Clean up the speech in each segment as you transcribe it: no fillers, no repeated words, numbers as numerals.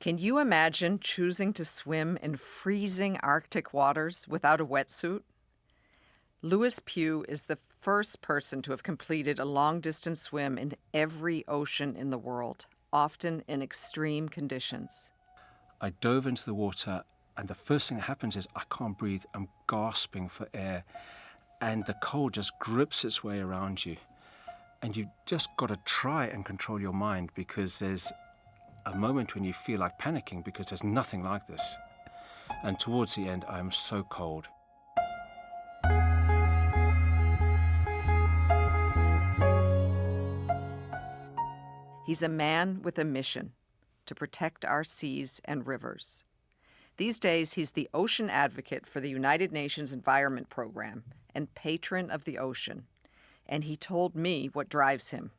Can you imagine choosing to swim in freezing Arctic waters without a wetsuit? Louis Pugh is the first person to have completed a long-distance swim in every ocean in the world, often in extreme conditions. I dove into the water, and the first thing that happens is I can't breathe. I'm gasping for air, and the cold just grips its way around you. And you've just got to try and control your mind, because there's a moment when you feel like panicking because there's nothing like this. And towards the end, I'm so cold. He's a man with a mission to protect our seas and rivers. These days, he's the ocean advocate for the United Nations Environment Program and patron of the ocean. And he told me what drives him.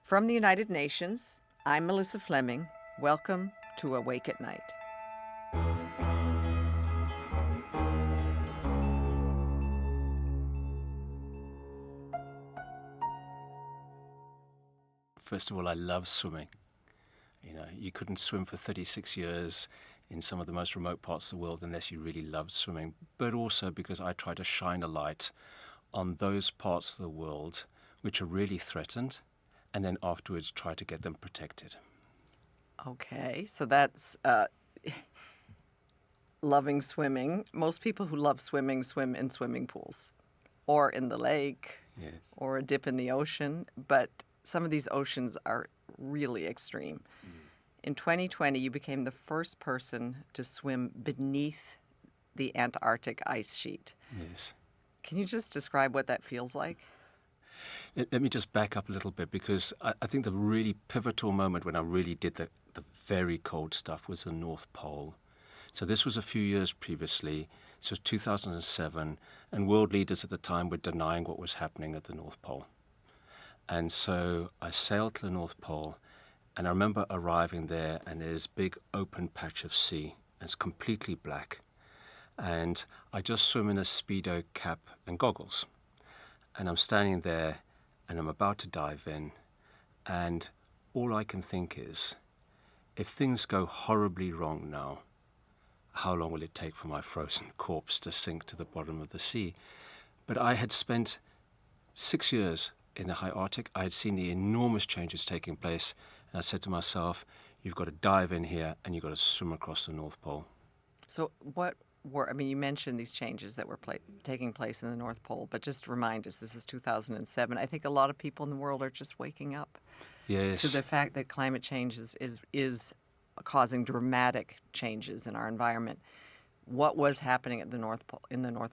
From the United Nations, I'm Melissa Fleming. Welcome to Awake at Night. First of all, I love swimming. You know, you couldn't swim for 36 years in some of the most remote parts of the world unless you really loved swimming, but also because I try to shine a light on those parts of the world which are really threatened, and then afterwards try to get them protected. Okay, so that's loving swimming. Most people who love swimming swim in swimming pools or in the lake Yes. or a dip in the ocean, but some of these oceans are really extreme. In 2020, you became the first person to swim beneath the Antarctic ice sheet. Yes. Can you just describe what that feels like? Let me just back up a little bit, because I think the really pivotal moment when I really did the very cold stuff was the North Pole. So this was a few years previously. This was 2007, and world leaders at the time were denying what was happening at the North Pole. And so I sailed to the North Pole, and I remember arriving there, and there's a big open patch of sea. It's completely black. And I just swim in a Speedo cap and goggles. And I'm standing there, and I'm about to dive in, and all I can think is, if things go horribly wrong now, how long will it take for my frozen corpse to sink to the bottom of the sea? But I had spent 6 years in the high Arctic. I had seen the enormous changes taking place, and I said to myself, you've got to dive in here, and you've got to swim across the North Pole. So you mentioned these changes that were taking place in the North Pole, but just remind us, this is 2007. I think a lot of people in the world are just waking up Yes. to the fact that climate change is causing dramatic changes in our environment. What was happening at the North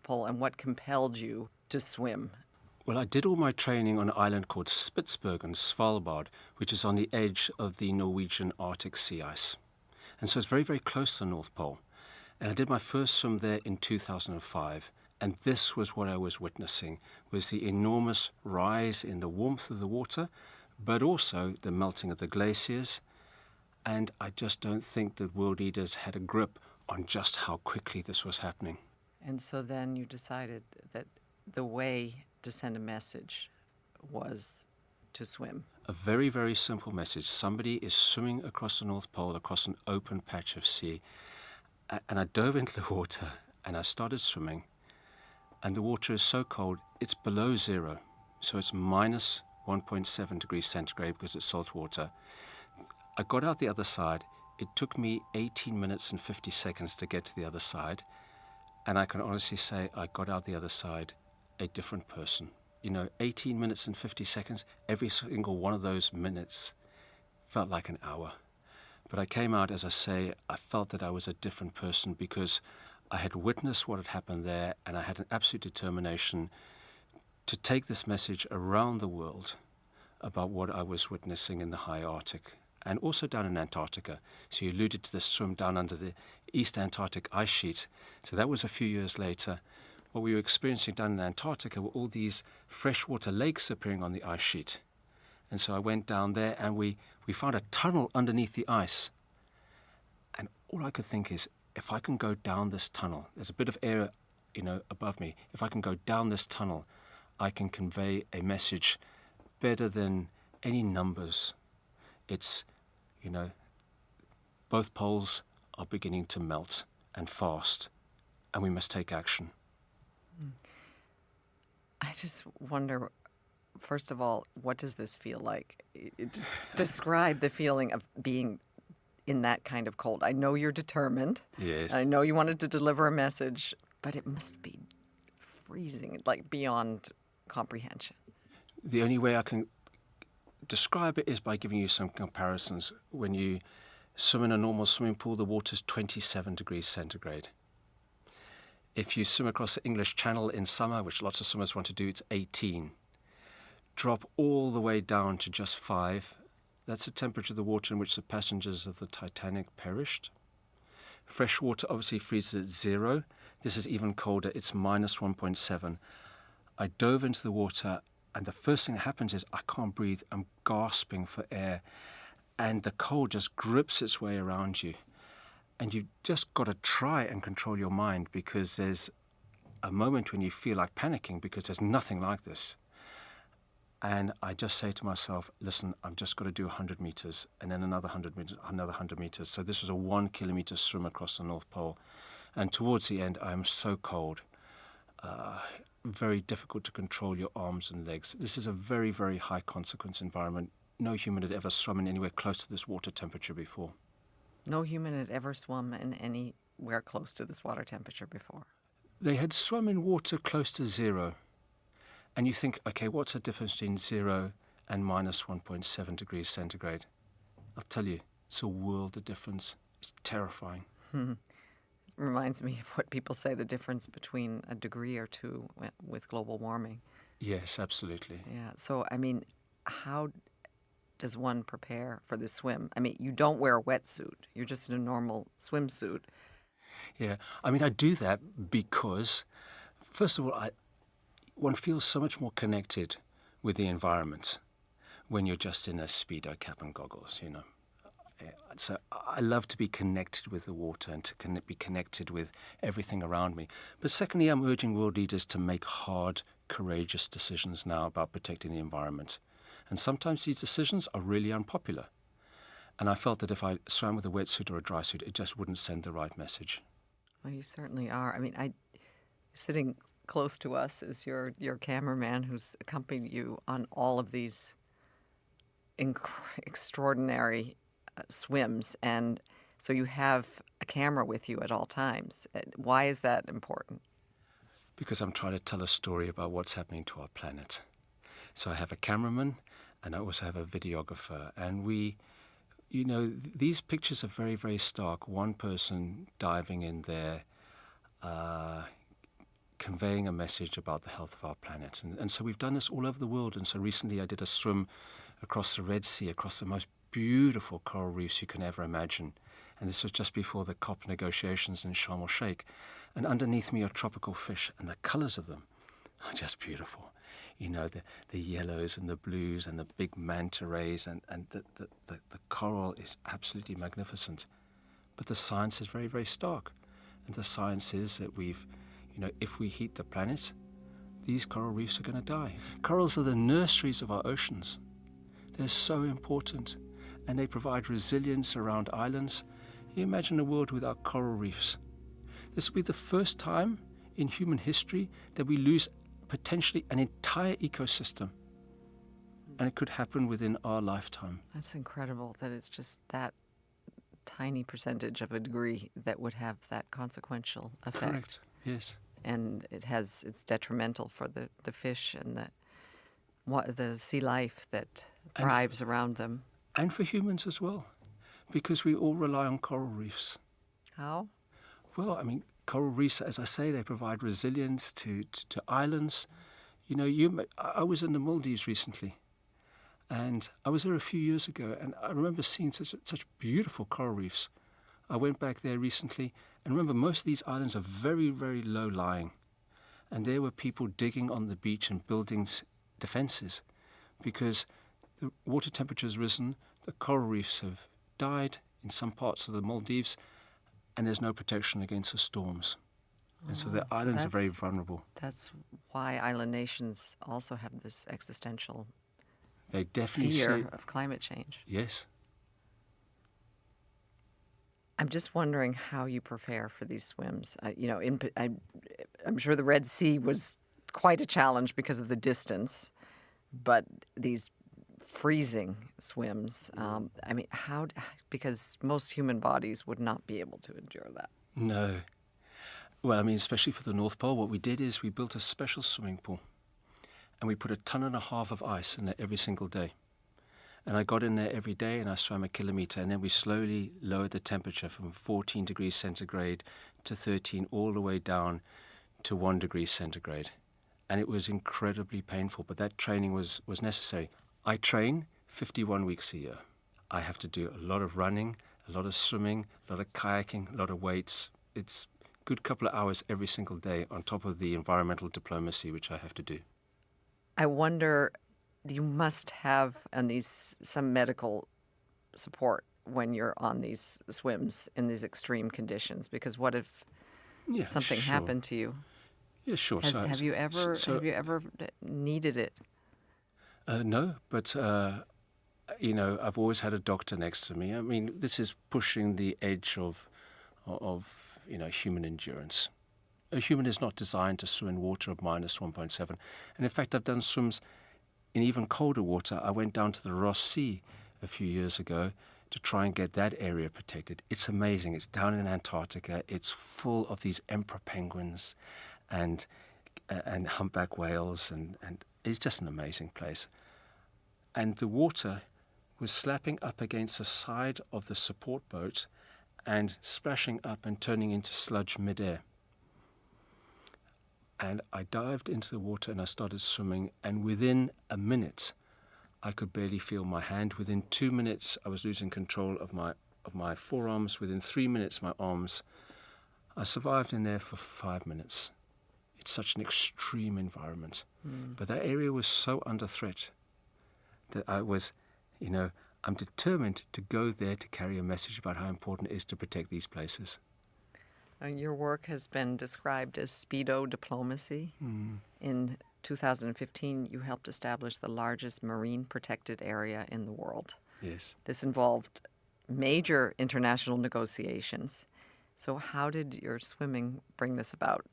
Pole, and what compelled you to swim? Well, I did all my training on an island called Spitsbergen, Svalbard, which is on the edge of the Norwegian Arctic sea ice. And so it's very, very close to the North Pole. And I did my first swim there in 2005. And this was what I was witnessing, was the enormous rise in the warmth of the water, but also the melting of the glaciers. And I just don't think that world leaders had a grip on just how quickly this was happening. And so then you decided that the way to send a message was to swim. A very, very simple message. Somebody is swimming across the North Pole, across an open patch of sea. And I dove into the water, and I started swimming. And the water is so cold, it's below zero. So it's minus 1.7 degrees centigrade because it's salt water. I got out the other side. It took me 18 minutes and 50 seconds to get to the other side. And I can honestly say I got out the other side a different person. 18 minutes and 50 seconds, every single one of those minutes felt like an hour. But I came out, as I say, I felt that I was a different person because I had witnessed what had happened there, and I had an absolute determination to take this message around the world about what I was witnessing in the high Arctic and also down in Antarctica. So you alluded to this swim down under the East Antarctic ice sheet. So that was a few years later. What we were experiencing down in Antarctica were all these freshwater lakes appearing on the ice sheet. And so I went down there, and we found a tunnel underneath the ice. And all I could think is, if I can go down this tunnel, there's a bit of air, above me. If I can go down this tunnel, I can convey a message better than any numbers. It's, Both poles are beginning to melt, and fast, and we must take action. I just wonder, first of all, what does this feel like? Just describe the feeling of being in that kind of cold. I know you're determined. Yes. I know you wanted to deliver a message, but it must be freezing, like beyond comprehension. The only way I can describe it is by giving you some comparisons. When you swim in a normal swimming pool, the water's 27 degrees centigrade. If you swim across the English Channel in summer, which lots of swimmers want to do, it's 18. Drop all the way down to just 5. That's the temperature of the water in which the passengers of the Titanic perished. Fresh water obviously freezes at 0. This is even colder. It's minus 1.7. I dove into the water, and the first thing that happens is I can't breathe. I'm gasping for air, and the cold just grips its way around you. And you've just got to try and control your mind, because there's a moment when you feel like panicking because there's nothing like this. And I just say to myself, listen, I've just got to do 100 meters and then another 100 meters, another 100 meters. So this was a 1 kilometer swim across the North Pole. And towards the end, I am so cold. Very difficult to control your arms and legs. This is a very, very high consequence environment. No human had ever swum in anywhere close to this water temperature before. No human had ever swum in anywhere close to this water temperature before. They had swum in water close to 0. And you think, okay, what's the difference between 0 and minus 1.7 degrees centigrade? I'll tell you, it's a world of difference. It's terrifying. It reminds me of what people say, the difference between a degree or 2 with global warming. Yes, absolutely. Yeah. So, I mean, how does one prepare for this swim? I mean, you don't wear a wetsuit. You're just in a normal swimsuit. Yeah. I mean, I do that because, first of all, one feels so much more connected with the environment when you're just in a Speedo cap and goggles, you know. So I love to be connected with the water and to be connected with everything around me. But secondly, I'm urging world leaders to make hard, courageous decisions now about protecting the environment. And sometimes these decisions are really unpopular. And I felt that if I swam with a wetsuit or a dry suit, it just wouldn't send the right message. Well, you certainly are. I mean, sitting close to us is your cameraman who's accompanied you on all of these extraordinary swims. And so you have a camera with you at all times. Why is that important? Because I'm trying to tell a story about what's happening to our planet. So I have a cameraman and I also have a videographer. And these pictures are very, very stark. One person diving in there, conveying a message about the health of our planet. And so we've done this all over the world. And so recently I did a swim across the Red Sea, across the most beautiful coral reefs you can ever imagine. And this was just before the COP negotiations in Sharm el-Sheikh. And underneath me are tropical fish, and the colors of them are just beautiful. You know, the yellows and the blues and the big manta rays, and the coral is absolutely magnificent. But the science is very, very stark. And the science is that if we heat the planet, these coral reefs are going to die. Corals are the nurseries of our oceans. They're so important, and they provide resilience around islands. You imagine a world without coral reefs. This will be the first time in human history that we lose potentially an entire ecosystem. And it could happen within our lifetime. That's incredible that it's just that tiny percentage of a degree that would have that consequential effect. Correct, yes. And it's detrimental for the fish and the sea life that thrives around them. And for humans as well, because we all rely on coral reefs. How? Well, I mean, coral reefs, as I say, they provide resilience to islands. I was in the Maldives recently, and I was there a few years ago, and I remember seeing such beautiful coral reefs. I went back there recently, and remember, most of these islands are very, very low lying, and there were people digging on the beach and building defences because the water temperature has risen, the coral reefs have died in some parts of the Maldives, and there's no protection against the storms. And so the islands are very vulnerable. That's why island nations also have this existential They definitely fear of climate change. Yes. I'm just wondering how you prepare for these swims. I'm sure the Red Sea was quite a challenge because of the distance, but these freezing swims, because most human bodies would not be able to endure that. No. Well, especially for the North Pole, what we did is we built a special swimming pool and we put 1.5 tons of ice in there every single day. And I got in there every day and I swam 1 kilometre, and then we slowly lowered the temperature from 14 degrees centigrade to 13 all the way down to 1 degree centigrade. And it was incredibly painful, but that training was necessary. I train 51 weeks a year. I have to do a lot of running, a lot of swimming, a lot of kayaking, a lot of weights. It's a good couple of hours every single day on top of the environmental diplomacy which I have to do. I wonder, you must have some medical support when you're on these swims in these extreme conditions, because what if something happened to you? Yeah, sure. Have you ever needed it? No, but I've always had a doctor next to me. This is pushing the edge of human endurance. A human is not designed to swim in water of minus 1.7. And in fact, I've done swims in even colder water. I went down to the Ross Sea a few years ago to try and get that area protected. It's amazing. It's down in Antarctica. It's full of these emperor penguins and humpback whales, and it's just an amazing place. And the water was slapping up against the side of the support boat and splashing up and turning into sludge midair. And I dived into the water and I started swimming, and within a minute I could barely feel my hand. Within 2 minutes I was losing control of my forearms. Within 3 minutes my arms. I survived in there for 5 minutes. It's such an extreme environment. But that area was so under threat that I was, I'm determined to go there to carry a message about how important it is to protect these places. Your work has been described as speedo diplomacy. In 2015, you helped establish the largest marine protected area in the world. Yes. This involved major international negotiations. So how did your swimming bring this about?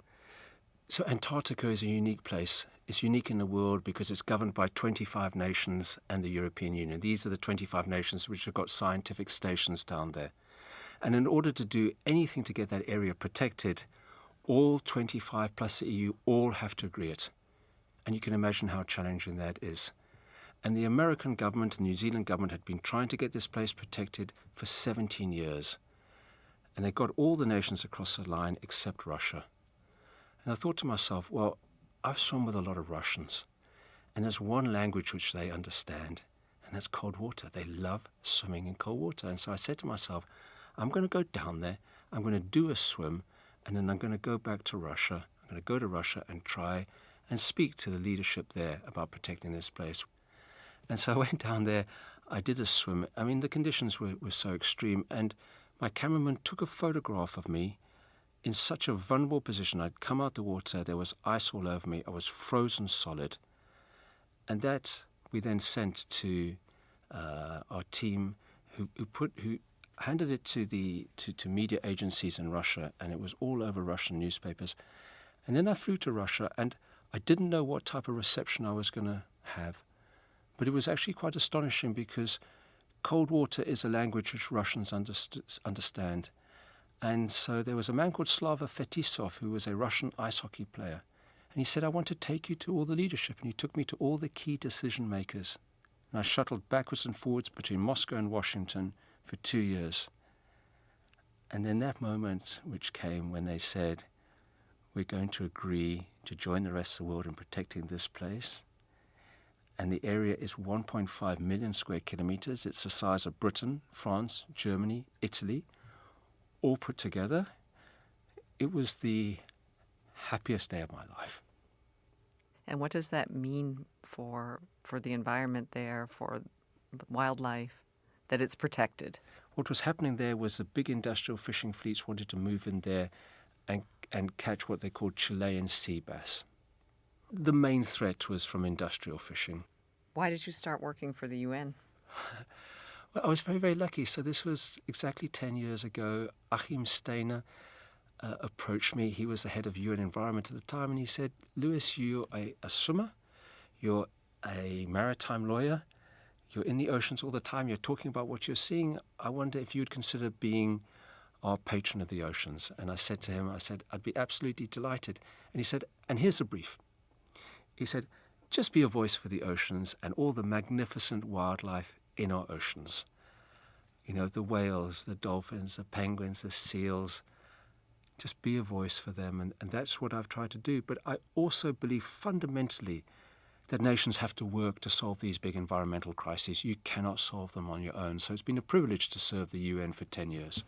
So Antarctica is a unique place. It's unique in the world because it's governed by 25 nations and the European Union. These are the 25 nations which have got scientific stations down there. And in order to do anything to get that area protected, all 25 plus the EU all have to agree it. And you can imagine how challenging that is. And the American government and the New Zealand government had been trying to get this place protected for 17 years. And they got all the nations across the line except Russia. And I thought to myself, well, I've swum with a lot of Russians, and there's one language which they understand, and that's cold water. They love swimming in cold water. And so I said to myself, I'm going to go down there, I'm going to do a swim, and then I'm going to go back to Russia. I'm going to go to Russia and try and speak to the leadership there about protecting this place. And so I went down there, I did a swim. The conditions were so extreme, and my cameraman took a photograph of me in such a vulnerable position. I'd come out the water, there was ice all over me, I was frozen solid. And that we then sent to our team who handed it to media agencies in Russia, and it was all over Russian newspapers. And then I flew to Russia, and I didn't know what type of reception I was going to have. But it was actually quite astonishing because cold water is a language which Russians understand. And so there was a man called Slava Fetisov, who was a Russian ice hockey player. And he said, I want to take you to all the leadership. And he took me to all the key decision makers. And I shuttled backwards and forwards between Moscow and Washington for 2 years. And then that moment which came when they said, we're going to agree to join the rest of the world in protecting this place. And the area is 1.5 million square kilometers. It's the size of Britain, France, Germany, Italy, all put together. It was the happiest day of my life. And what does that mean for the environment there, for wildlife, that it's protected? What was happening there was the big industrial fishing fleets wanted to move in there and catch what they called Chilean sea bass. The main threat was from industrial fishing. Why did you start working for the UN? Well, I was very, very lucky. So this was exactly 10 years ago. Achim Steiner approached me. He was the head of UN Environment at the time, and he said, Lewis, you're a swimmer, you're a maritime lawyer, you're in the oceans all the time, you're talking about what you're seeing. I wonder if you'd consider being our patron of the oceans. And I said to him, I'd be absolutely delighted. And he said, and here's the brief. He said, just be a voice for the oceans and all the magnificent wildlife in our oceans. You know, the whales, the dolphins, the penguins, the seals. Just be a voice for them. And that's what I've tried to do. But I also believe fundamentally that nations have to work to solve these big environmental crises. You cannot solve them on your own. So it's been a privilege to serve the UN for 10 years.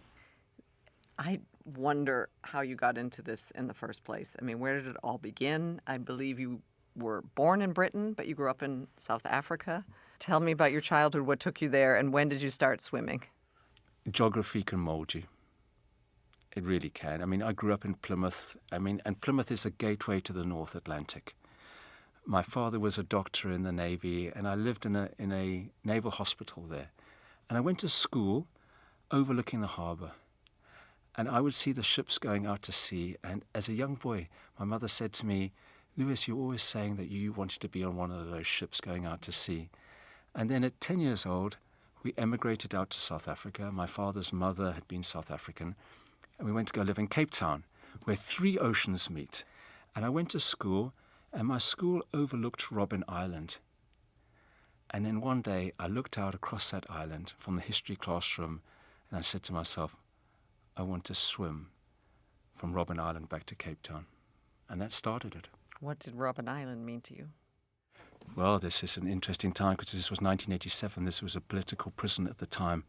I wonder how you got into this in the first place. I mean, where did it all begin? I believe you were born in Britain, but you grew up in South Africa. Tell me about your childhood, what took you there, and when did you start swimming? Geography can mold you. It really can. I mean, I grew up in Plymouth. And Plymouth is a gateway to the North Atlantic. My father was a doctor in the Navy, and I lived in a naval hospital there. And I went to school overlooking the harbour. And I would see the ships going out to sea. And as a young boy, my mother said to me, Lewis, you're always saying that you wanted to be on one of those ships going out to sea. And then at 10 years old, we emigrated out to South Africa. My father's mother had been South African. And we went to go live in Cape Town, where 3 oceans meet. And I went to school, and my school overlooked Robben Island. And then one day, I looked out across that island from the history classroom, and I said to myself, I want to swim from Robben Island back to Cape Town. And that started it. What did Robben Island mean to you? Well, this is an interesting time because this was 1987. This was a political prison at the time.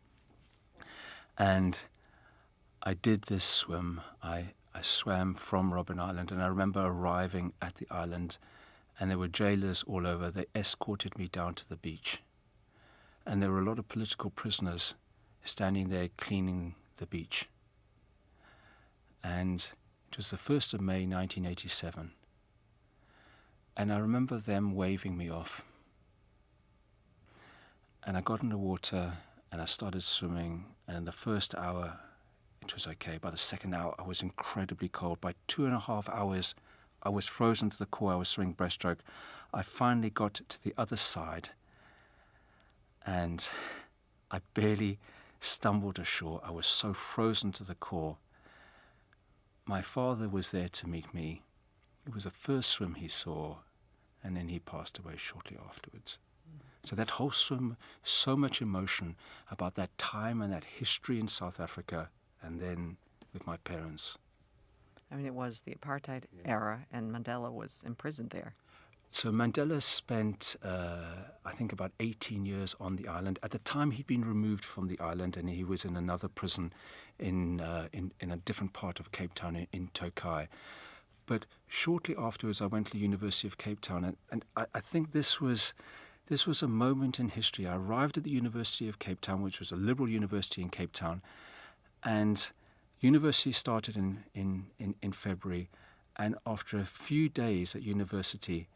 And I did this swim. I swam from Robben Island, and I remember arriving at the island, and there were jailers all over. They escorted me down to the beach. And there were a lot of political prisoners standing there cleaning the beach. And it was the 1st of May, 1987. And I remember them waving me off. And I got in the water, and I started swimming, and in the first hour, it was okay. By the second hour, I was incredibly cold. By 2.5 hours, I was frozen to the core. I was swimming breaststroke. I finally got to the other side, and I barely stumbled ashore. I was so frozen to the core. My father was there to meet me. It was the first swim he saw, and then he passed away shortly afterwards. So that whole swim, so much emotion about that time and that history in South Africa, and then with my parents. I mean, it was the apartheid era, and Mandela was imprisoned there. So Mandela spent, I think, about 18 years on the island. At the time, he'd been removed from the island, and he was in another prison in a different part of Cape Town, in Tokai. But shortly afterwards, I went to the University of Cape Town, and I think this was a moment in history. I arrived at the University of Cape Town, which was a liberal university in Cape Town, and university started in February, and after a few days at university,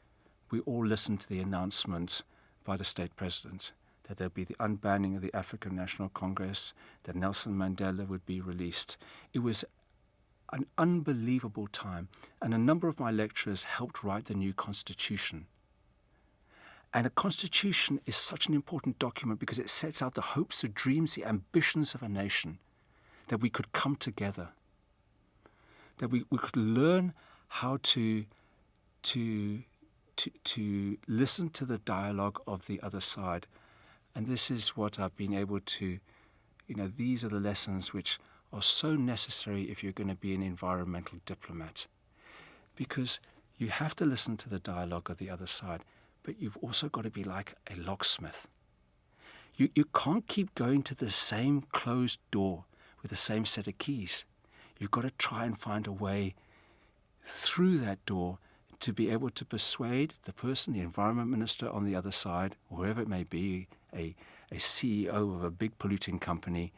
we all listened to the announcement by the state president that there'd be the unbanning of the African National Congress, that Nelson Mandela would be released. It was an unbelievable time, and a number of my lecturers helped write the new constitution. And a constitution is such an important document because it sets out the hopes, the dreams, the ambitions of a nation, that we could come together, that we could learn how to listen to the dialogue of the other side. And this is what I've been able to, these are the lessons which are so necessary if you're going to be an environmental diplomat. Because you have to listen to the dialogue of the other side, but you've also got to be like a locksmith. You can't keep going to the same closed door with the same set of keys. You've got to try and find a way through that door to be able to persuade the person, the environment minister on the other side, or whoever it may be, a CEO of a big polluting company,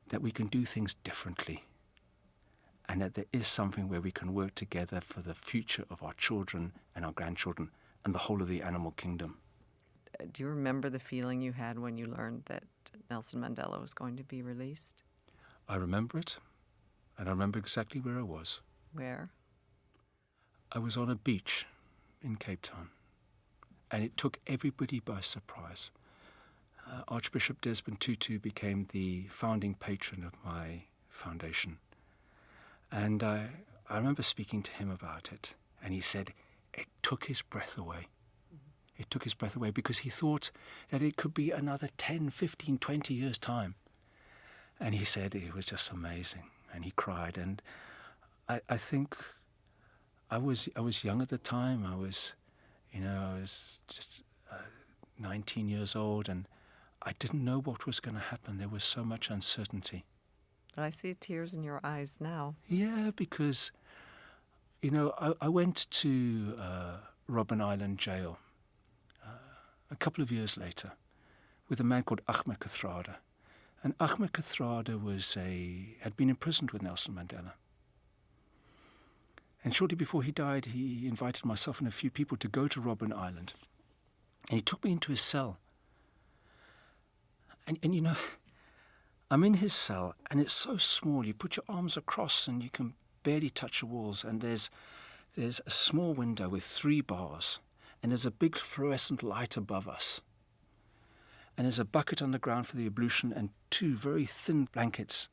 that we can do things differently, and that there is something where we can work together for the future of our children and our grandchildren and the whole of the animal kingdom. Do you remember the feeling you had when you learned that Nelson Mandela was going to be released? I remember it, and I remember exactly where I was. Where? I was on a beach in Cape Town, and it took everybody by surprise. Archbishop Desmond Tutu became the founding patron of my foundation. And I remember speaking to him about it, and he said it took his breath away. It took his breath away because he thought that it could be another 10, 15, 20 years' time. And he said it was just amazing, and he cried. And I think I was young at the time. I was just 19 years old, and I didn't know what was going to happen. There was so much uncertainty. But I see tears in your eyes now. Yeah, because, I went to Robben Island jail a couple of years later with a man called Ahmed Kathrada. And Ahmed Kathrada had been imprisoned with Nelson Mandela. And shortly before he died, he invited myself and a few people to go to Robben Island. And he took me into his cell. And I'm in his cell, and it's so small. You put your arms across, and you can barely touch the walls. And there's a small window with 3 bars, and there's a big fluorescent light above us. And there's a bucket on the ground for the ablution and 2 very thin blankets.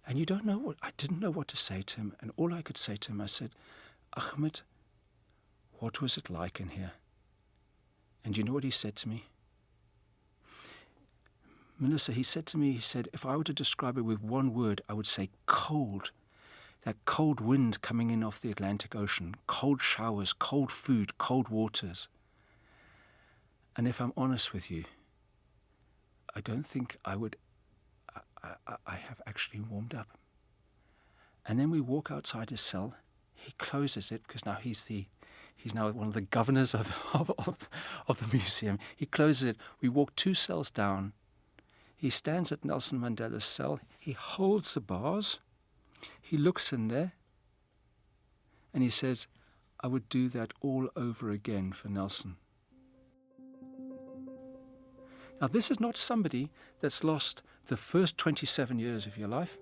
And I didn't know what to say to him. And all I could say to him, I said, Ahmed, what was it like in here? And you know what he said to me? Melissa, he said, if I were to describe it with one word, I would say cold. That cold wind coming in off the Atlantic Ocean, cold showers, cold food, cold waters. And if I'm honest with you, I don't think I have actually warmed up. And then we walk outside his cell. He closes it because now he's now one of the governors of the museum. He closes it. We walk 2 cells down. He stands at Nelson Mandela's cell. He holds the bars. He looks in there. And he says, I would do that all over again for Nelson. Now, this is not somebody that's lost the first 27 years of your life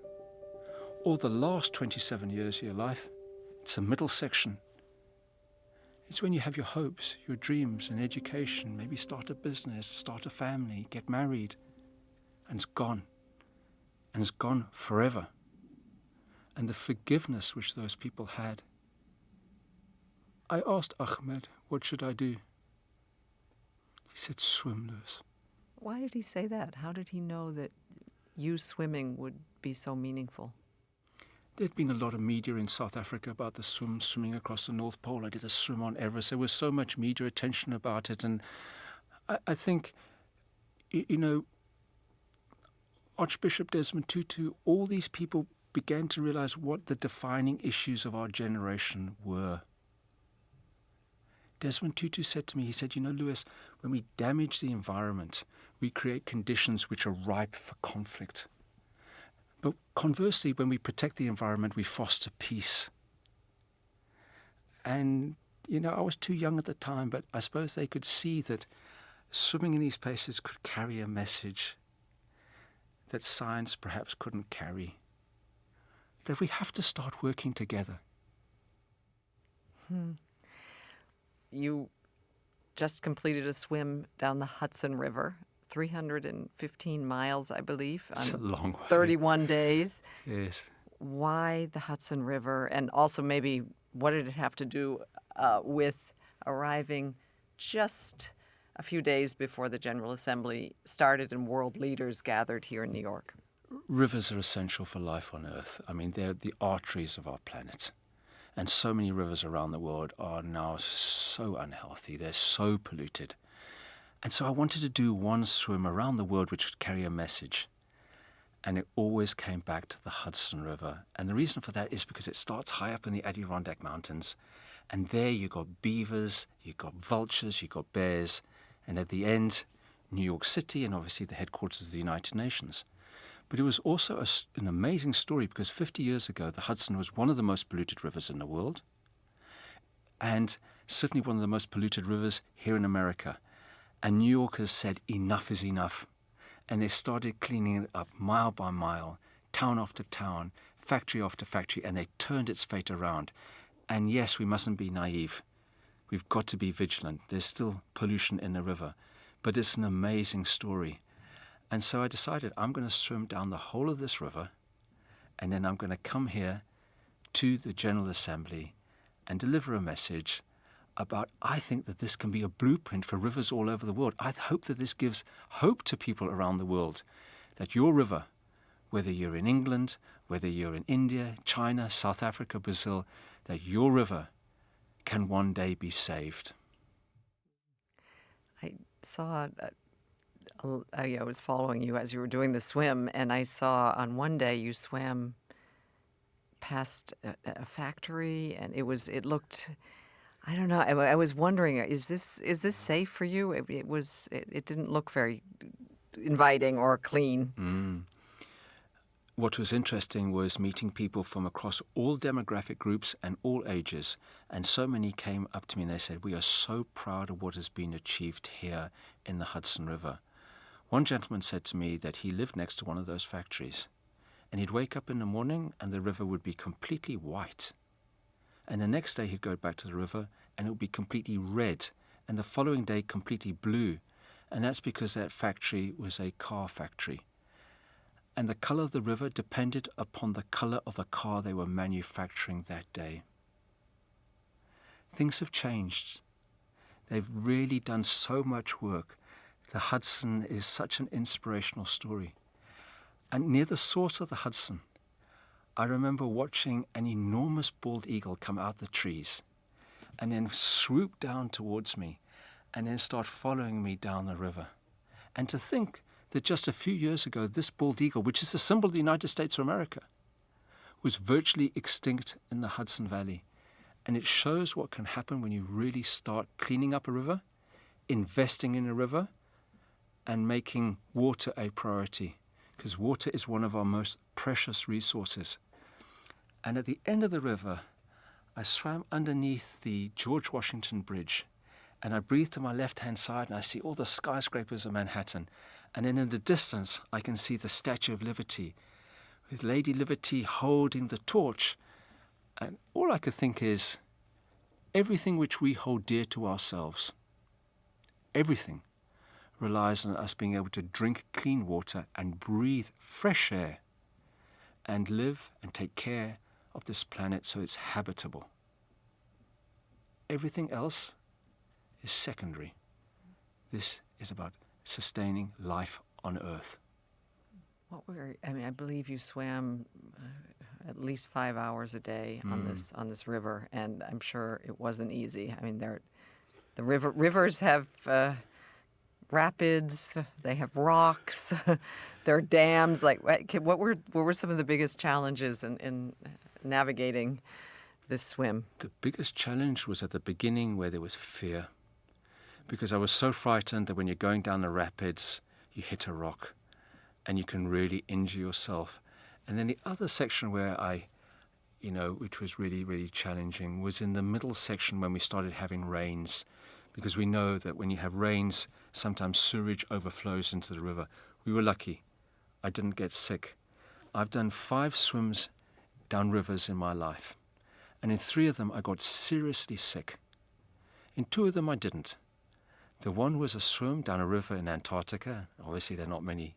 or the last 27 years of your life. It's a middle section. It's when you have your hopes, your dreams, an education, maybe start a business, start a family, get married, and it's gone. And it's gone forever. And the forgiveness which those people had. I asked Ahmed, what should I do? He said, swim, Lewis. Why did he say that? How did he know that you swimming would be so meaningful? There'd been a lot of media in South Africa about the swimming across the North Pole. I did a swim on Everest. There was so much media attention about it. And I think, Archbishop Desmond Tutu, all these people began to realize what the defining issues of our generation were. Desmond Tutu said to me, he said, Lewis, when we damage the environment, we create conditions which are ripe for conflict. But conversely, when we protect the environment, we foster peace. And, I was too young at the time, but I suppose they could see that swimming in these places could carry a message that science perhaps couldn't carry. That we have to start working together. You just completed a swim down the Hudson River, 315 miles, I believe. It's a long way. 31 days. Yes. Why the Hudson River? And also maybe what did it have to do with arriving just a few days before the General Assembly started and world leaders gathered here in New York? Rivers are essential for life on Earth. I mean, they're the arteries of our planet. And so many rivers around the world are now so unhealthy. They're so polluted. And so I wanted to do one swim around the world which would carry a message. And it always came back to the Hudson River. And the reason for that is because it starts high up in the Adirondack Mountains. And there you got beavers, you got vultures, you got bears. And at the end, New York City and obviously the headquarters of the United Nations. But it was also an amazing story because 50 years ago, the Hudson was one of the most polluted rivers in the world. And certainly one of the most polluted rivers here in America. And New Yorkers said, enough is enough. And they started cleaning it up mile by mile, town after town, factory after factory, and they turned its fate around. And yes, we mustn't be naive. We've got to be vigilant. There's still pollution in the river, but it's an amazing story. And so I decided I'm going to swim down the whole of this river, and then I'm going to come here to the General Assembly and deliver a message about, I think that this can be a blueprint for rivers all over the world. I hope that this gives hope to people around the world, that your river, whether you're in England, whether you're in India, China, South Africa, Brazil, that your river can one day be saved. I saw, I was following you as you were doing the swim, and I saw on one day you swam past a factory, and it looked, I don't know, I was wondering, is this safe for you? It didn't look very inviting or clean. What was interesting was meeting people from across all demographic groups and all ages, and so many came up to me and they said, we are so proud of what has been achieved here in the Hudson River. One gentleman said to me that he lived next to one of those factories, and he'd wake up in the morning and the river would be completely white. And the next day he'd go back to the river and it would be completely red, and the following day completely blue. And that's because that factory was a car factory. And the color of the river depended upon the color of the car they were manufacturing that day. Things have changed. They've really done so much work. The Hudson is such an inspirational story. And near the source of the Hudson, I remember watching an enormous bald eagle come out the trees and then swoop down towards me and then start following me down the river. And to think that just a few years ago, this bald eagle, which is a symbol of the United States of America, was virtually extinct in the Hudson Valley. And it shows what can happen when you really start cleaning up a river, investing in a river, and making water a priority, because water is one of our most precious resources. And at the end of the river, I swam underneath the George Washington Bridge, and I breathed to my left-hand side, and I see all the skyscrapers of Manhattan. And then in the distance, I can see the Statue of Liberty, with Lady Liberty holding the torch. And all I could think is, everything which we hold dear to ourselves, everything relies on us being able to drink clean water and breathe fresh air and live and take care of this planet so it's habitable. Everything else is secondary. This is about sustaining life on Earth. I believe you swam at least 5 hours a day on this river, and I'm sure it wasn't easy. I mean, the rivers have rapids, they have rocks, there are dams. Like, what were some of the biggest challenges in navigating this swim? The biggest challenge was at the beginning, where there was fear, because I was so frightened that when you're going down the rapids, you hit a rock and you can really injure yourself. And then the other section where which was really, really challenging, was in the middle section when we started having rains, because we know that when you have rains, sometimes sewage overflows into the river. We were lucky. I didn't get sick. I've done 5 swims down rivers in my life, and in 3 of them I got seriously sick. In 2 of them I didn't. The one was a swim down a river in Antarctica. Obviously there are not many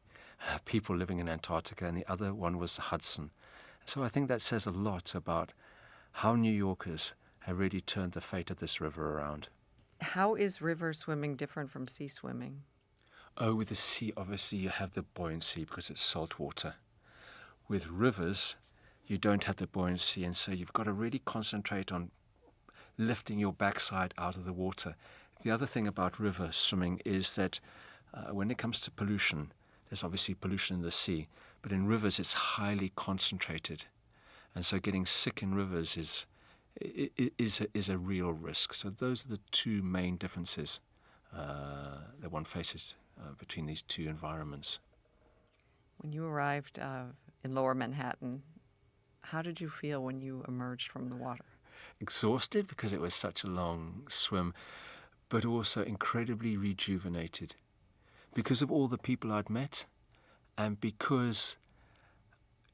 people living in Antarctica, and the other one was the Hudson. So I think that says a lot about how New Yorkers have really turned the fate of this river around. How is river swimming different from sea swimming? Oh, with the sea, obviously you have the buoyancy because it's salt water. With rivers, you don't have the buoyancy, and so you've got to really concentrate on lifting your backside out of the water. The other thing about river swimming is that when it comes to pollution, there's obviously pollution in the sea, but in rivers it's highly concentrated. And so getting sick in rivers is a real risk. So those are the 2 main differences that one faces between these 2 environments. When you arrived in Lower Manhattan, how did you feel when you emerged from the water? Exhausted, because it was such a long swim, but also incredibly rejuvenated because of all the people I'd met, and because,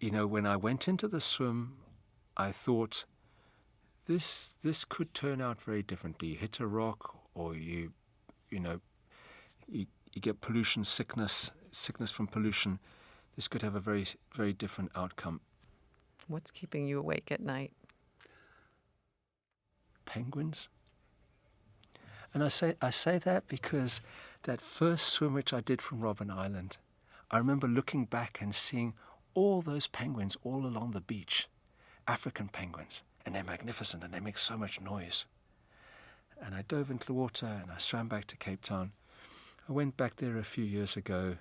when I went into the swim, I thought, this could turn out very differently. You hit a rock, or you get pollution sickness from pollution. This could have a very, very different outcome. What's keeping you awake at night? Penguins. And I say that because that first swim which I did from Robben Island, I remember looking back and seeing all those penguins all along the beach, African penguins, and they're magnificent and they make so much noise. And I dove into the water and I swam back to Cape Town. I went back there a few years ago,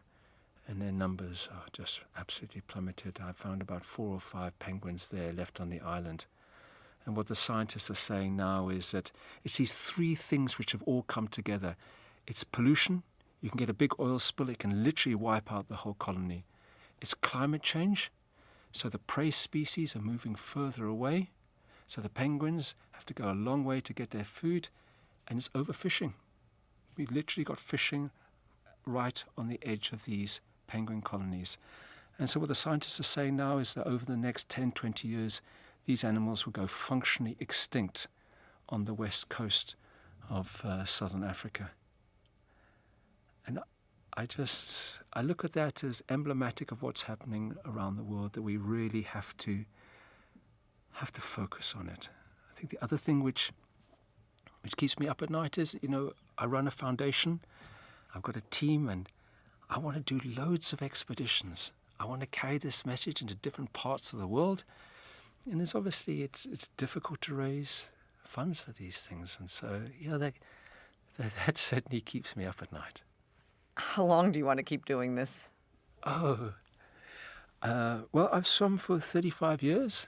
and their numbers are just absolutely plummeted. I found about 4 or 5 penguins there left on the island. And what the scientists are saying now is that it's these 3 things which have all come together. It's pollution. You can get a big oil spill. It can literally wipe out the whole colony. It's climate change. So the prey species are moving further away. So the penguins have to go a long way to get their food. And it's overfishing. We've literally got fishing right on the edge of these penguin colonies. And so what the scientists are saying now is that over the next 10, 20 years, these animals will go functionally extinct on the west coast of southern Africa. And I look at that as emblematic of what's happening around the world, that we really have to focus on it. I think the other thing which keeps me up at night is, I run a foundation, I've got a team, and I want to do loads of expeditions. I want to carry this message into different parts of the world. And there's obviously, it's difficult to raise funds for these things. And so, that certainly keeps me up at night. How long do you want to keep doing this? Well, I've swum for 35 years.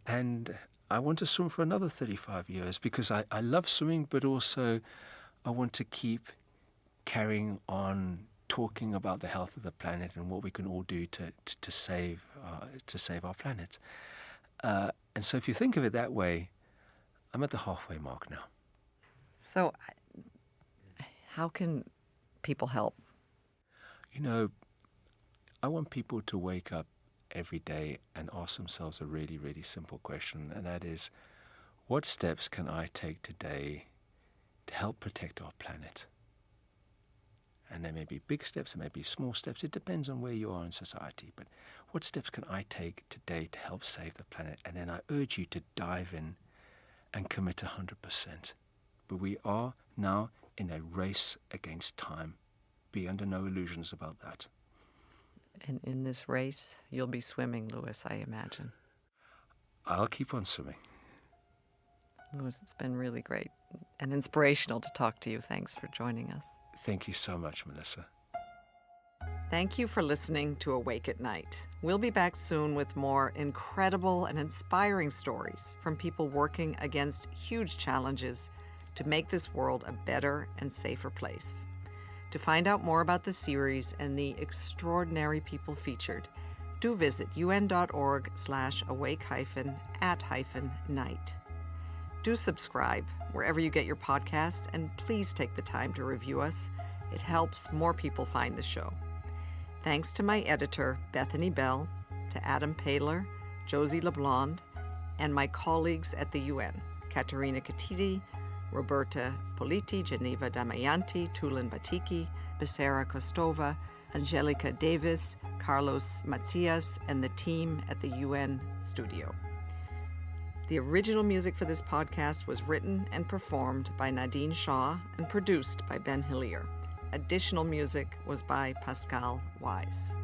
And I want to swim for another 35 years because I love swimming, but also I want to keep carrying on talking about the health of the planet and what we can all do to save our planet. And so if you think of it that way, I'm at the halfway mark now. So how can people help? I want people to wake up every day and ask themselves a really, really simple question, and that is, what steps can I take today to help protect our planet? And there may be big steps, there may be small steps. It depends on where you are in society. But what steps can I take today to help save the planet? And then I urge you to dive in and commit 100%. But we are now in a race against time. Be under no illusions about that. And in this race, you'll be swimming, Louis, I imagine. I'll keep on swimming. Louis, it's been really great and inspirational to talk to you. Thanks for joining us. Thank you so much, Melissa. Thank you for listening to Awake at Night. We'll be back soon with more incredible and inspiring stories from people working against huge challenges to make this world a better and safer place. To find out more about the series and the extraordinary people featured, do visit un.org/awake-at-night. Do subscribe wherever you get your podcasts, and please take the time to review us. It helps more people find the show. Thanks to my editor, Bethany Bell, to Adam Paler, Josie LeBlond, and my colleagues at the UN, Katerina Katidi, Roberta Politi, Geneva Damayanti, Tulin Batiki, Becerra Kostova, Angelica Davis, Carlos Macias, and the team at the UN studio. The original music for this podcast was written and performed by Nadine Shaw and produced by Ben Hillier. Additional music was by Pascal Wise.